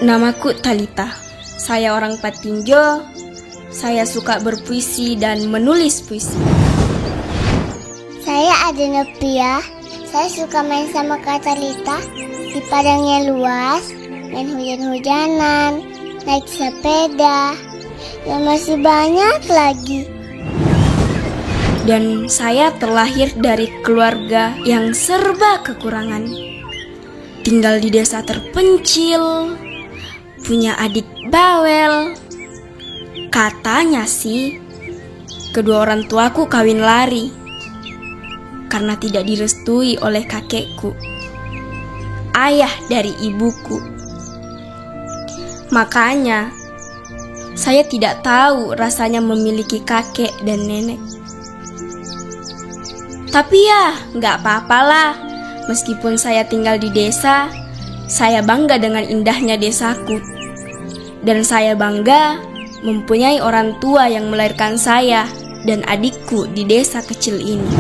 Namaku Talita. Saya orang Patinjo. Saya suka berpuisi dan menulis puisi. Saya Adenopia. Saya suka main sama Kak Talita di padang yang luas, main hujan-hujanan, naik sepeda, dan masih banyak lagi. Dan saya terlahir dari keluarga yang serba kekurangan. Tinggal di desa terpencil, punya adik bawel. Katanya sih, kedua orang tuaku kawin lari karena tidak direstui oleh kakekku, ayah dari ibuku. Makanya, saya tidak tahu rasanya memiliki kakek dan nenek. Tapi ya, nggak apa-apalah. Meskipun saya tinggal di desa, saya bangga dengan indahnya desaku. Dan saya bangga mempunyai orang tua yang melahirkan saya dan adikku di desa kecil ini.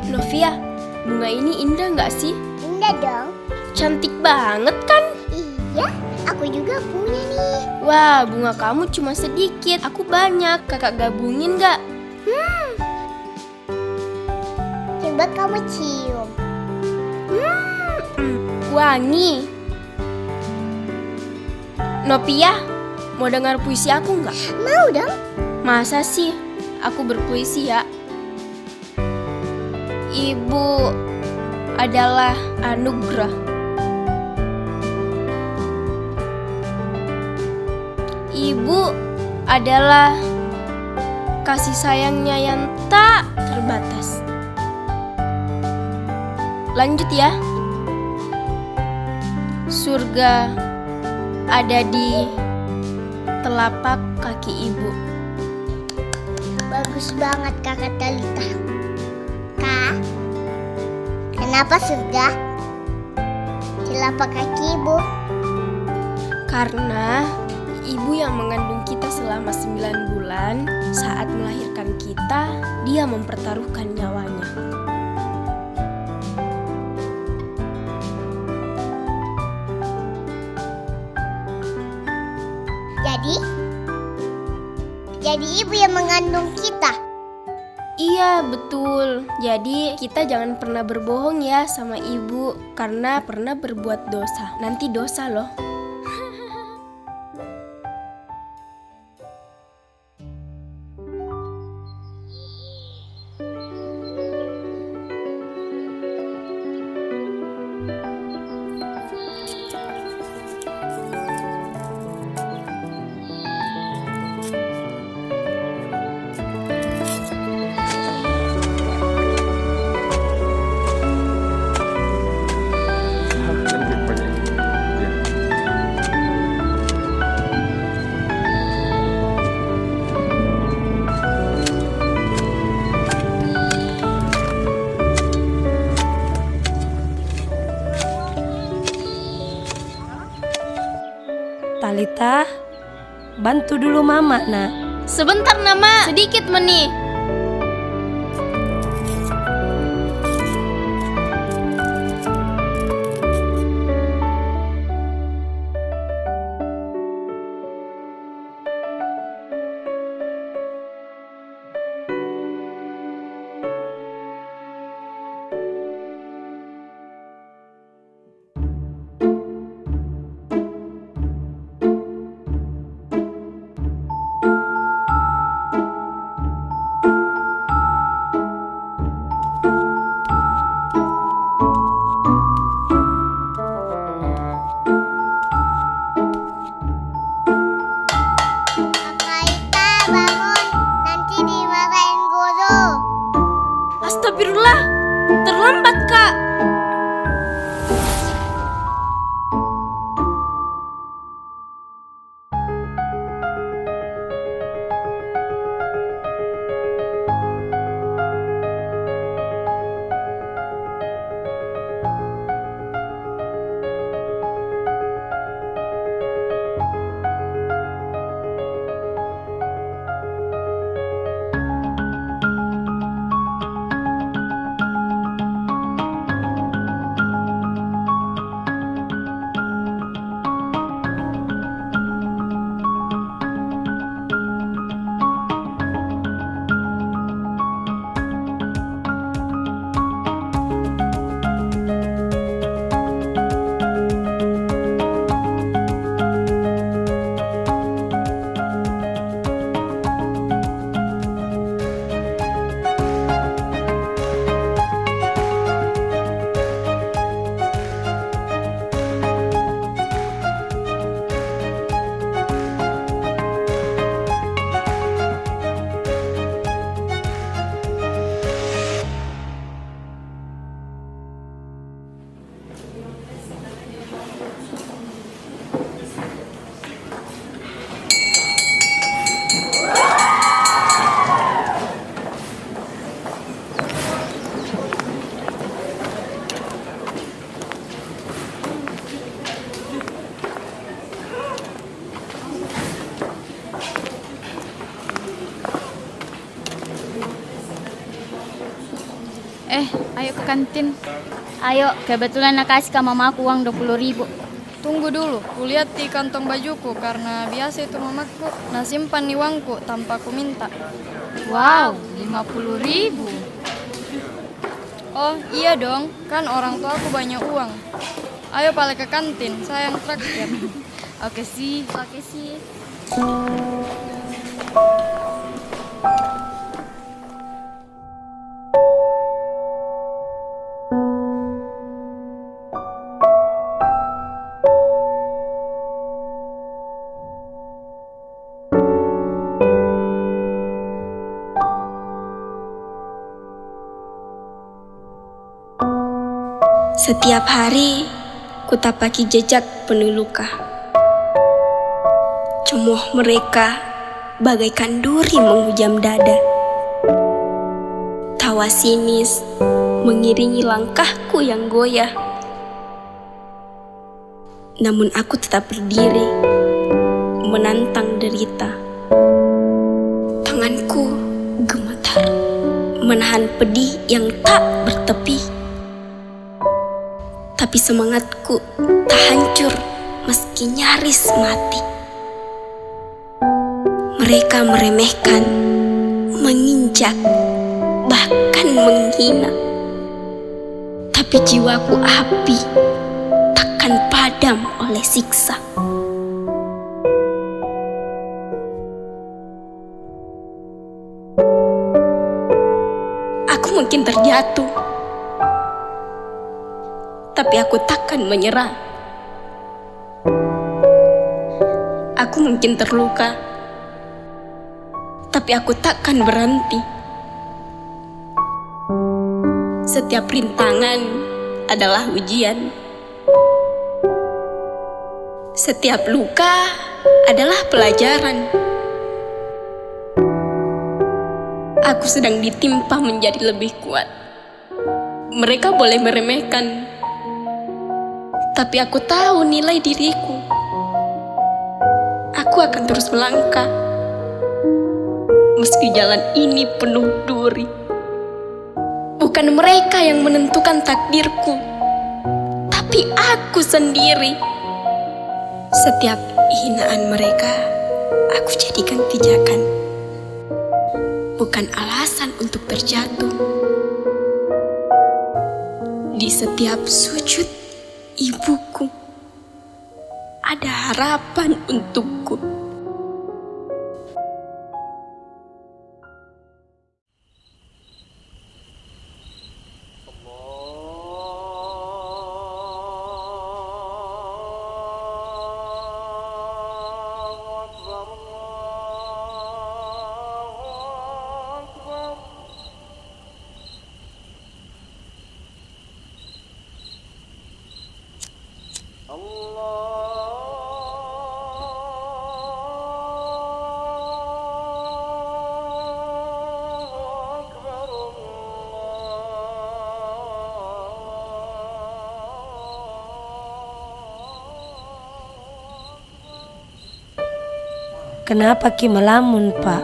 Novia, bunga ini indah nggak sih? Indah dong. Cantik banget kan? Iya, aku juga punya nih. Wah, bunga kamu cuma sedikit, aku banyak. Kakak gabungin nggak? Coba kamu cium. Wangi. Novia, mau dengar puisi aku nggak? Mau dong. Masa sih? Aku berpuisi ya. Ibu adalah anugerah. Ibu adalah kasih sayangnya yang tak terbatas. Lanjut ya. Surga ada di telapak kaki ibu. Bagus banget Kakak Talita. Kak, kenapa surga? Telapak kaki ibu. Karena ibu yang mengandung kita selama 9 bulan, saat melahirkan kita, dia mempertaruhkan nyawanya. Jadi ibu yang mengandung kita. Iya, betul. Jadi kita jangan pernah berbohong ya sama ibu, karena pernah berbuat dosa. Nanti dosa loh. Talita, bantu dulu mama nak. Sebentar Nama, sedikit meni. kantin. Ayo, kebetulan nak kasih ke mamaku uang 20.000. Tunggu dulu, kulihat di kantong bajuku karena biasa itu mamaku simpan nih uangku tanpa aku minta. Wow, 50.000. Oh iya dong, kan orang tua aku banyak uang. Ayo pale ke kantin, saya yang traktir. Oke sih. Setiap hari, ku tapaki jejak penuh luka. Cemoh mereka bagaikan duri menghujam dada. Tawa sinis mengiringi langkahku yang goyah. Namun aku tetap berdiri, menantang derita. Tanganku gemetar, menahan pedih yang tak bertepi. Tapi semangatku tak hancur meski nyaris mati. Mereka meremehkan, menginjak, bahkan menghina. Tapi jiwaku api, takkan padam oleh siksa. Aku mungkin terjatuh, tapi aku takkan menyerah. Aku mungkin terluka, tapi aku takkan berhenti. Setiap rintangan adalah ujian. Setiap luka adalah pelajaran. Aku sedang ditimpa menjadi lebih kuat. Mereka boleh meremehkan, tapi aku tahu nilai diriku. Aku akan terus melangkah, meski jalan ini penuh duri. Bukan mereka yang menentukan takdirku, tapi aku sendiri. Setiap hinaan mereka, aku jadikan pijakan. Bukan alasan untuk terjatuh. Di setiap sujud ibuku, ada harapan untukku. Kenapa Ki melamun, Pak?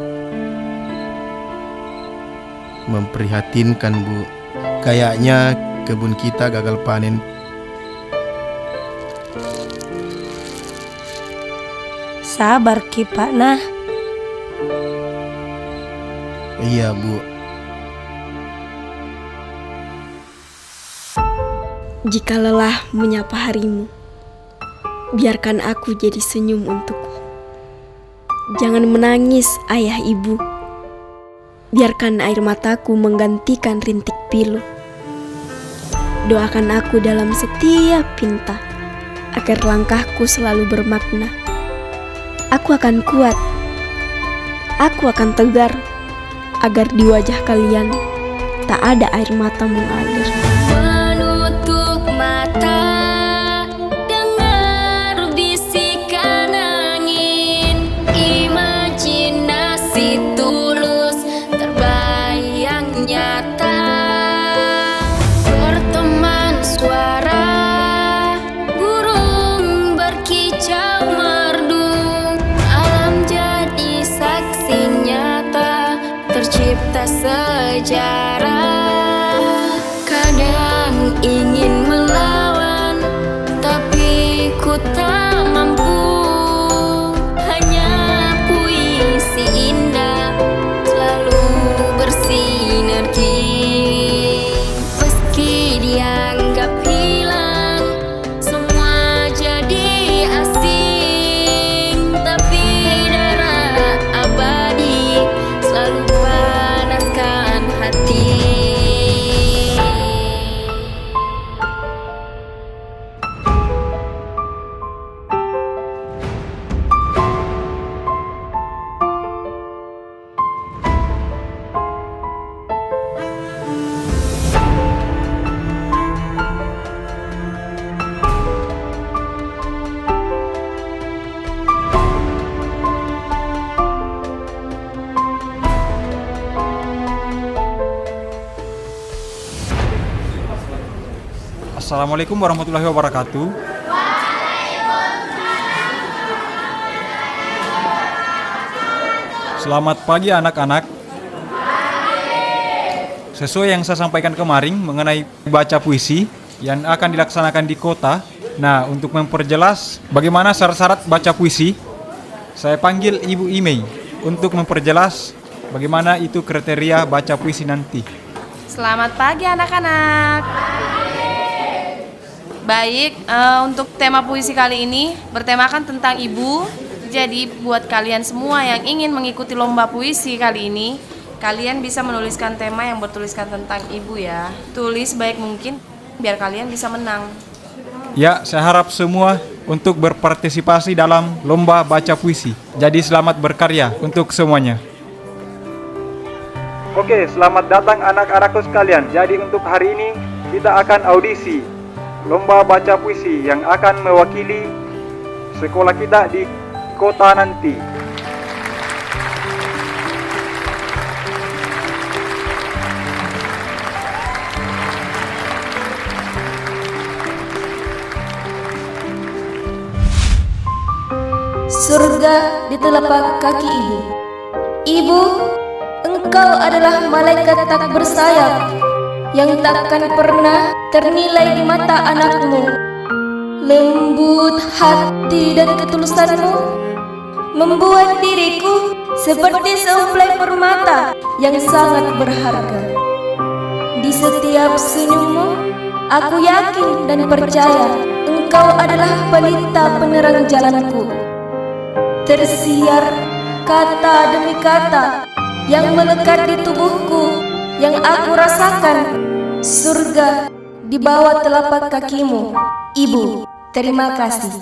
Memprihatinkan, Bu. Kayaknya kebun kita gagal panen. Sabar Ki, Pak Nah. Iya, Bu. Jika lelah menyapa harimu, biarkan aku jadi senyum untukmu. Jangan menangis, ayah ibu. Biarkan air mataku menggantikan rintik pilu. Doakan aku dalam setiap pinta, agar langkahku selalu bermakna. Aku akan kuat, aku akan tegar, agar di wajah kalian tak ada air mata mengalir. Menutup mata, dengar bisikan angin, imajinasi tulus terbayang nyata. Berteman suara burung berkicau merdu, alam jadi saksi nyata, tercipta sejarah. Kadang Assalamualaikum warahmatullahi wabarakatuh. Selamat pagi anak-anak. Sesuai yang saya sampaikan kemarin mengenai baca puisi yang akan dilaksanakan di kota. Nah, untuk memperjelas bagaimana syarat-syarat baca puisi, saya panggil Ibu Imei untuk memperjelas bagaimana itu kriteria baca puisi nanti. Selamat pagi anak-anak. Baik, untuk tema puisi kali ini bertemakan tentang ibu. Jadi buat kalian semua yang ingin mengikuti lomba puisi kali ini, kalian bisa menuliskan tema yang bertuliskan tentang ibu ya. Tulis baik mungkin biar kalian bisa menang. Ya, saya harap semua untuk berpartisipasi dalam lomba baca puisi. Jadi selamat berkarya untuk semuanya. Oke, selamat datang anak-anakku sekalian. Jadi untuk hari ini kita akan audisi lomba baca puisi yang akan mewakili sekolah kita di kota nanti. Surga di telapak kaki ibu. Ibu, engkau adalah malaikat tak bersayap yang takkan pernah ternilai di mata anakmu. Lembut hati dan ketulusanmu membuat diriku seperti sehelai permata yang sangat berharga. Di setiap senyummu, aku yakin dan percaya engkau adalah pelita penerang jalanku. Tersiar kata demi kata yang melekat di tubuhku, yang aku rasakan surga di bawah telapak kakimu. Ibu, terima kasih.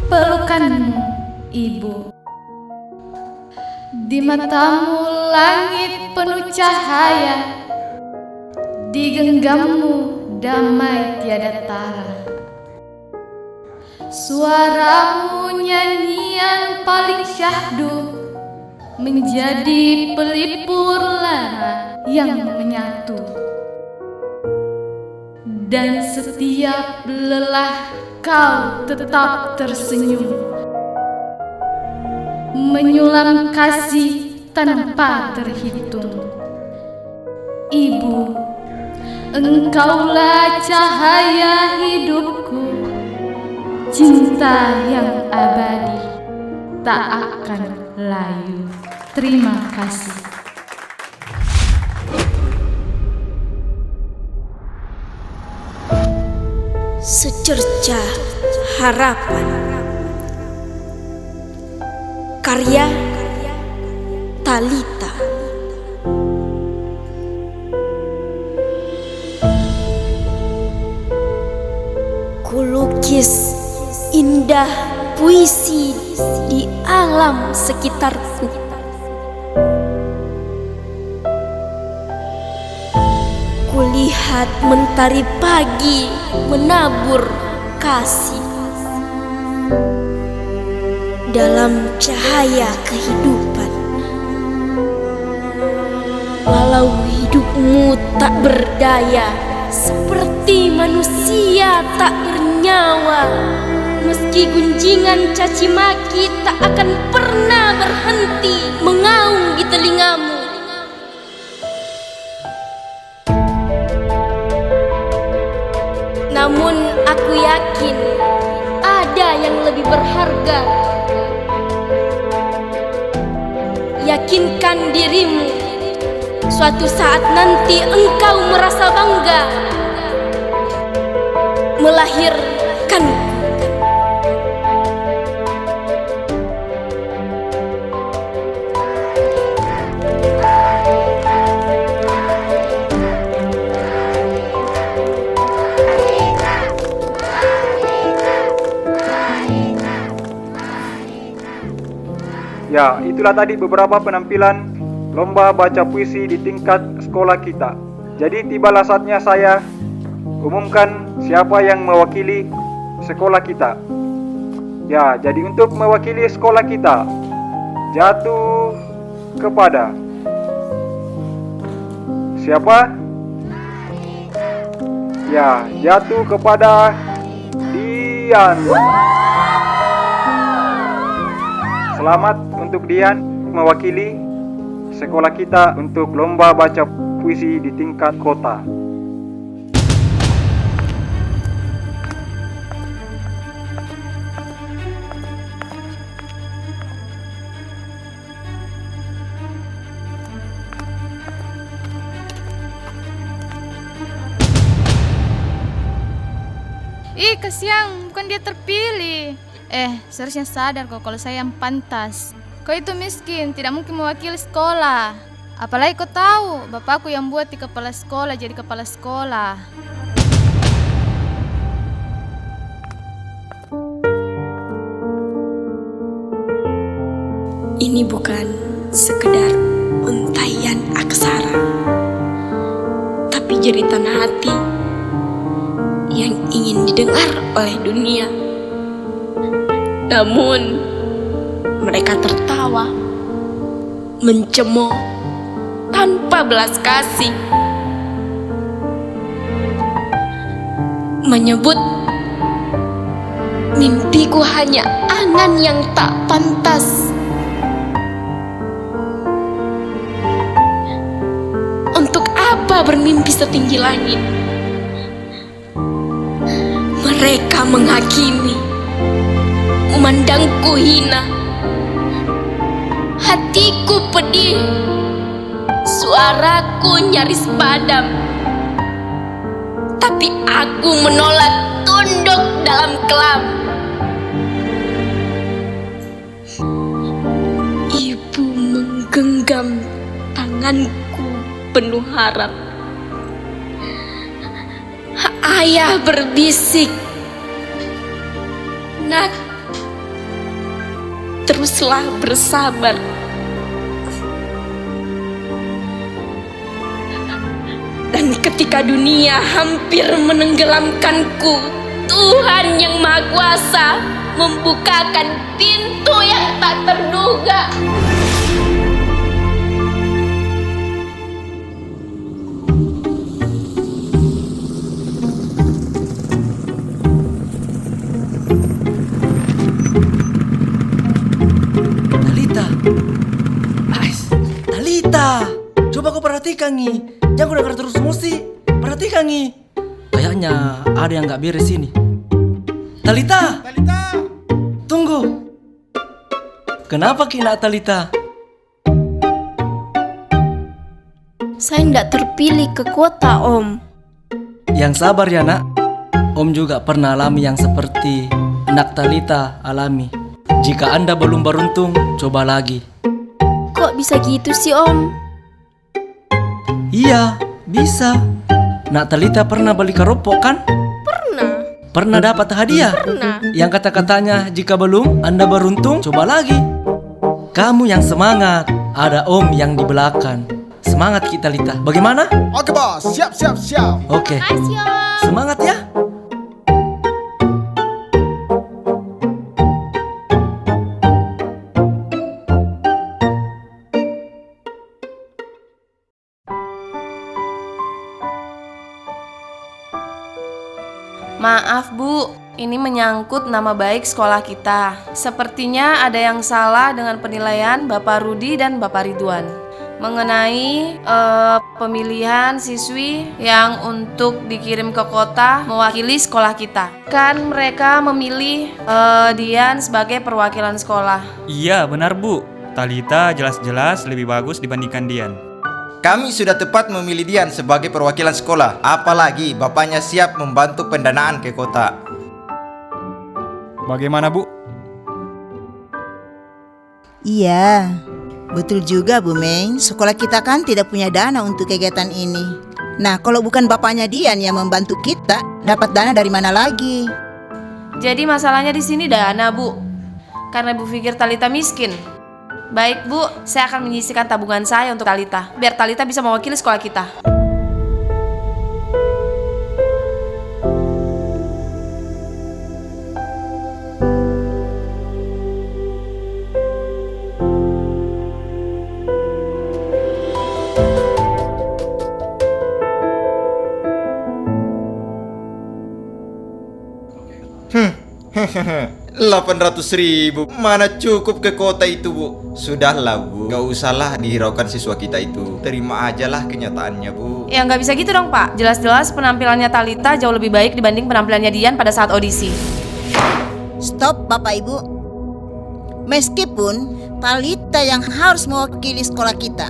Pelukanmu, ibu. Di matamu langit penuh cahaya, di genggammu damai tiada tara. Suaramu nyanyian paling syahdu, menjadi pelipur lara yang menyatu. Dan setiap lelah kau tetap tersenyum, menyulam kasih tanpa terhitung. Ibu, engkaulah cahaya hidupku, cinta yang abadi tak akan layu. Terima kasih. Secerca harapan. Karya Talita. Kulukis indah puisi di alam sekitarku. Kulihat mentari pagi menabur kasih dalam cahaya kehidupan. Walau hidupmu tak berdaya, seperti manusia tak bernyawa, meski gunjingan caci maki tak akan pernah berhenti mengaum di telingamu. Namun aku yakin ada yang lebih berharga. Yakinkan dirimu, suatu saat nanti engkau merasa bangga melahirkanku. Ya, itulah tadi beberapa penampilan lomba baca puisi di tingkat sekolah kita. Jadi tibalah saatnya saya umumkan siapa yang mewakili sekolah kita. Ya, jadi untuk mewakili sekolah kita jatuh kepada siapa? Ya, jatuh kepada Dian. Selamat untuk Dian mewakili sekolah kita untuk lomba baca puisi di tingkat kota. Ih, kasihan, bukan dia terpilih. Seharusnya sadar kok kalau saya yang pantas. Kau itu miskin, tidak mungkin mewakili sekolah. Apalagi kau tahu, bapakku yang buat di kepala sekolah jadi kepala sekolah. Ini bukan sekedar untaian aksara, tapi jeritan hati yang ingin didengar oleh dunia. Namun mereka tertawa, mencemooh tanpa belas kasih, menyebut mimpiku hanya angan yang tak pantas. Untuk apa bermimpi setinggi langit? Mereka menghakimi, memandangku hina. Hatiku pedih, suaraku nyaris padam. Tapi aku menolak, tunduk dalam kelam. Ibu menggenggam tanganku penuh harap. Ayah berbisik, "Nak, teruslah bersabar." Dan ketika dunia hampir menenggelamkanku, Tuhan yang Maha Kuasa membukakan pintu yang tak terduga. Talita, coba kau perhatikan nih. Jangan kau dengar terus musik. Perhatikan nih. Kayaknya ada yang gak beres ini. Talita, tunggu. Kenapa kina Talita? Saya tidak terpilih ke kota, Om. Yang sabar ya nak. Om juga pernah alami yang seperti nak Talita alami. Jika Anda belum beruntung, coba lagi. Kok bisa gitu sih, Om? Iya, bisa. Nak Talita pernah beli keropok kan? Pernah. Pernah dapat hadiah? Pernah. Yang kata-katanya, jika belum Anda beruntung, coba lagi. Kamu yang semangat, ada Om yang di belakang. Semangat kita Talita. Bagaimana? Oke bos, siap. Oke. Semangat ya. Maaf Bu, ini menyangkut nama baik sekolah kita. Sepertinya ada yang salah dengan penilaian Bapak Rudi dan Bapak Ridwan mengenai pemilihan siswi yang untuk dikirim ke kota mewakili sekolah kita. Kan mereka memilih Dian sebagai perwakilan sekolah. Iya benar Bu, Talita jelas-jelas lebih bagus dibandingkan Dian. Kami sudah tepat memilih Dian sebagai perwakilan sekolah. Apalagi bapaknya siap membantu pendanaan ke kota. Bagaimana Bu? Iya, betul juga Bu Mei. Sekolah kita kan tidak punya dana untuk kegiatan ini. Nah, kalau bukan bapaknya Dian yang membantu kita, dapat dana dari mana lagi? Jadi masalahnya di sini dana Bu, karena Bu pikir Talita miskin. Baik Bu, saya akan menyisihkan tabungan saya untuk Talita, biar Talita bisa mewakili sekolah kita. 800.000 mana cukup ke kota itu, Bu? Sudahlah, Bu, gak usahlah dihiraukan siswa kita itu. Terima ajalah kenyataannya, Bu. Ya nggak bisa gitu dong, Pak. Jelas-jelas penampilannya Talita jauh lebih baik dibanding penampilannya Dian pada saat audisi. Stop Bapak Ibu. Meskipun Talita yang harus mewakili sekolah kita,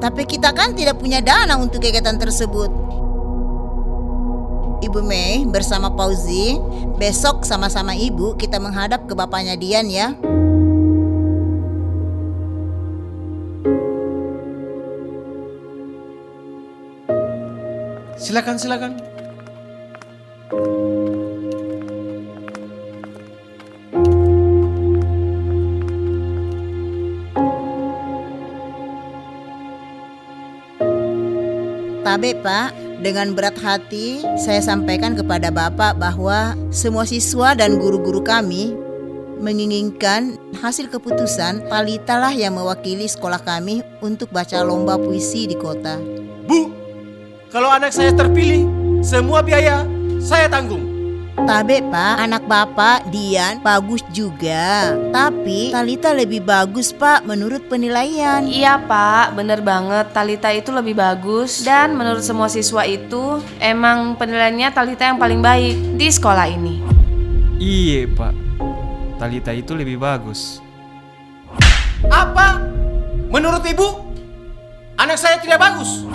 tapi kita kan tidak punya dana untuk kegiatan tersebut. Ibu Mei bersama Pauzi, besok sama-sama Ibu kita menghadap ke bapaknya Dian ya. Silakan, silakan. Tabe Pak, dengan berat hati saya sampaikan kepada Bapak bahwa semua siswa dan guru-guru kami menginginkan hasil keputusan Talita lah yang mewakili sekolah kami untuk baca lomba puisi di kota. Bu, kalau anak saya terpilih, semua biaya saya tanggung. Tabe Pak, anak Bapak Dian bagus juga, tapi Talita lebih bagus Pak menurut penilaian. Iya, Pak, bener banget. Talita itu lebih bagus. Dan menurut semua siswa itu, emang penilaiannya Talita yang paling baik di sekolah ini. Iya, Pak. Talita itu lebih bagus. Apa? Menurut Ibu, anak saya tidak bagus?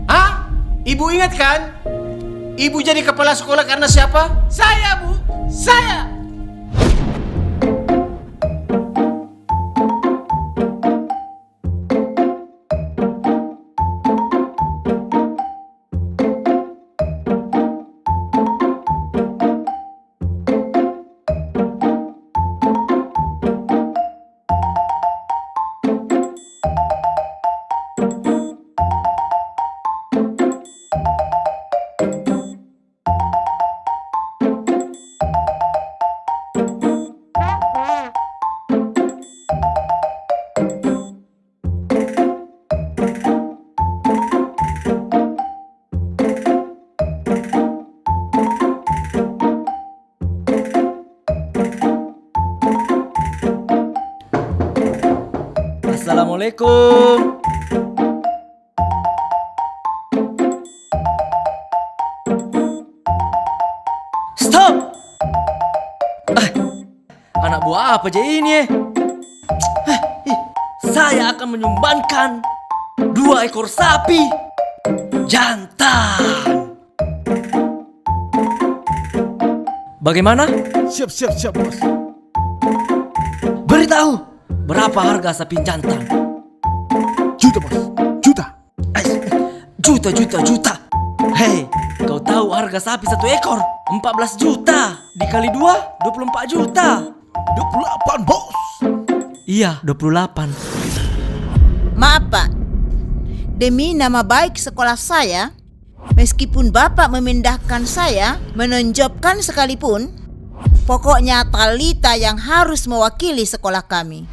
Hah? Ibu ingat kan? Ibu jadi kepala sekolah karena siapa? Saya, Bu. Saya. Assalamualaikum. Stop! Anak buah apa aja ini? Saya akan menyumbangkan 2 ekor sapi jantan. Bagaimana? Siap, Bos. Beritahu, berapa harga sapi jantan? Juta, Bos. Juta. Juta. Hei, kau tahu harga sapi 1 ekor? 14 juta. Dikali 2, 24 juta. 28, Bos. Iya, 28. Maaf Pak, demi nama baik sekolah saya, meskipun Bapak memindahkan saya, menonjobkan sekalipun, pokoknya Talita yang harus mewakili sekolah kami.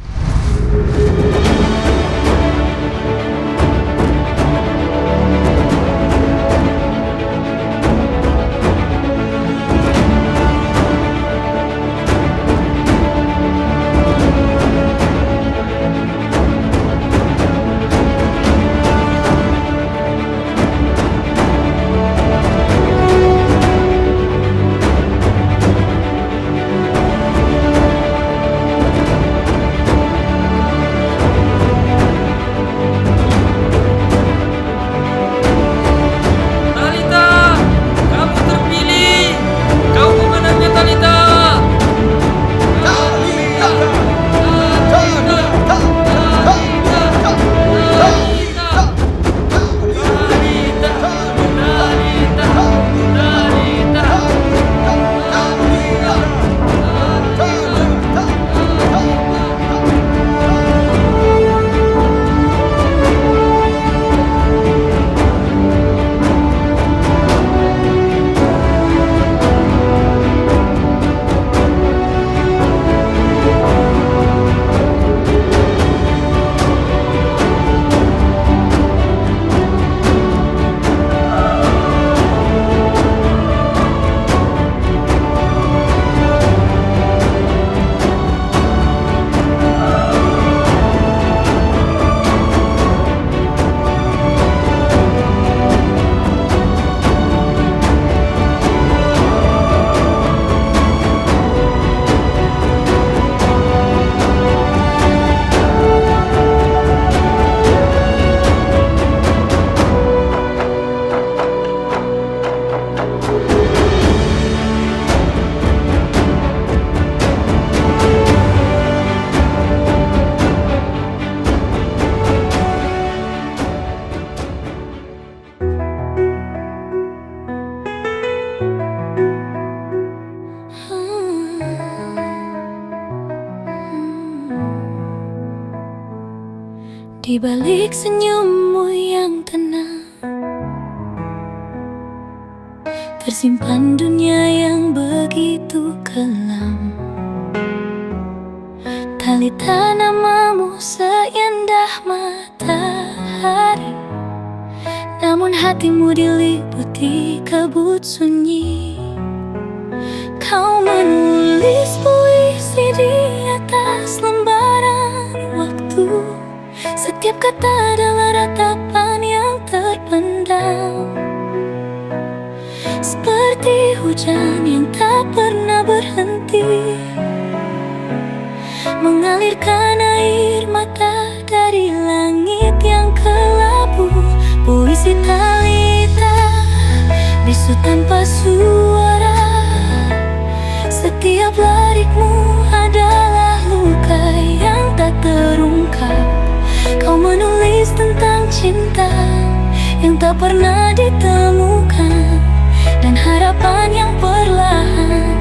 Di balik senyummu yang tenang tersimpan dunia yang begitu kelam. Talita, namamu seindah matahari, namun hatimu diliputi kabut sunyi. Kau menulis puisi di atas lembaran waktu. Setiap kata adalah ratapan yang terpendam, seperti hujan yang tak pernah berhenti, mengalirkan air mata dari langit yang kelabu. Puisi Talita, bisu tanpa suara. Setiap lirikmu adalah luka yang tak terungkap. Kau menulis tentang cinta yang tak pernah ditemukan, dan harapan yang perlahan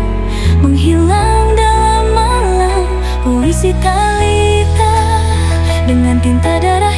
menghilang dalam malam. Puisi Talita dengan tinta darah